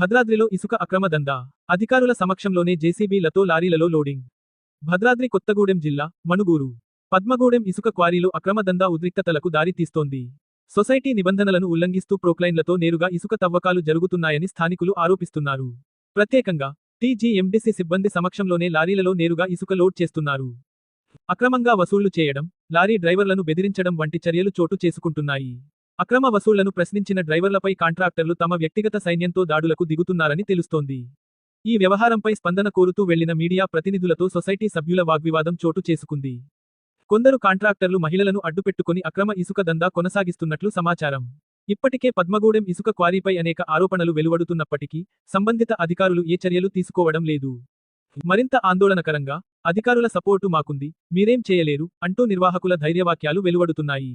భద్రాద్రిలో ఇసుక అక్రమ దందా. అధికారుల సమక్షంలోనే జేసీబీలతో లారీలలో లోడింగ్. భద్రాద్రి కొత్తగూడెం జిల్లా మణుగూరు పద్మగూడెం ఇసుక క్వారీలో అక్రమ దందా ఉద్రిక్తతలకు దారి తీస్తోంది. సొసైటీ నిబంధనలను ఉల్లంఘిస్తూ ప్రొక్లైన్లతో నేరుగా ఇసుక తవ్వకాలు జరుగుతున్నాయని స్థానికులు ఆరోపిస్తున్నారు. ప్రత్యేకంగా టీజీఎండీసీ సిబ్బంది సమక్షంలోనే లారీలలో నేరుగా ఇసుక లోడ్ చేస్తున్నారు. అక్రమంగా వసూళ్లు చేయడం, లారీ డ్రైవర్లను బెదిరించడం వంటి చర్యలు చోటు చేసుకుంటున్నాయి. అక్రమ వసూళ్లను ప్రశ్నించిన డ్రైవర్లపై కాంట్రాక్టర్లు తమ వ్యక్తిగత సైన్యంతో దాడులకు దిగుతున్నారని తెలుస్తోంది. ఈ వ్యవహారంపై స్పందన కోరుతూ వెళ్లిన మీడియా ప్రతినిధులతో సొసైటీ సభ్యుల వాగ్వివాదం చోటు చేసుకుంది. కొందరు కాంట్రాక్టర్లు మహిళలను అడ్డుపెట్టుకుని అక్రమ ఇసుక దందా కొనసాగిస్తున్నట్లు సమాచారం. ఇప్పటికే పద్మగూడెం ఇసుక క్వారీపై అనేక ఆరోపణలు వెలువడుతున్నప్పటికీ సంబంధిత అధికారులు ఏ చర్యలు తీసుకోవడం లేదు. మరింత ఆందోళనకరంగా, అధికారుల సపోర్టు మాకుంది, మీరేం చేయలేరు అంటూ నిర్వాహకుల ధైర్యవాక్యాలు వెలువడుతున్నాయి.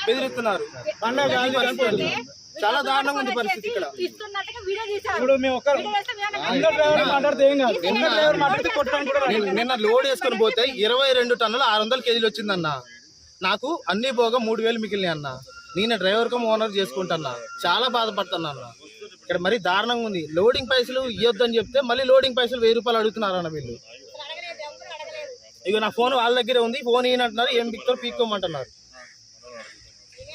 బెదిరిస్తున్నారు. చాలా దారుణంగా ఉంది పరిస్థితి ఇక్కడ. నిన్న లోడ్ వేసుకొని పోతే 22 టన్నులు 600 కేజీలు వచ్చిందన్న. నాకు అన్ని పోగా 3000 మిగిలినాయి అన్న. నేను డ్రైవర్ కమ్ ఓనర్ చేసుకుంటున్నా. చాలా బాధపడుతున్నా అన్న. ఇక్కడ మరీ దారుణంగా ఉంది. లోడింగ్ పైసలు ఇవ్వద్దని చెప్తే మళ్ళీ లోడింగ్ పైసలు 1000 రూపాయలు అడుగుతున్నారన్న వీళ్ళు. ఇక నా ఫోన్ వాళ్ళ దగ్గరే ఉంది. ఫోన్ ఈయనంటున్నారు, ఏం పిక్తో పీక్కోమంటున్నారు.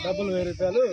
డబ్బులు 1000 రూపాయలు.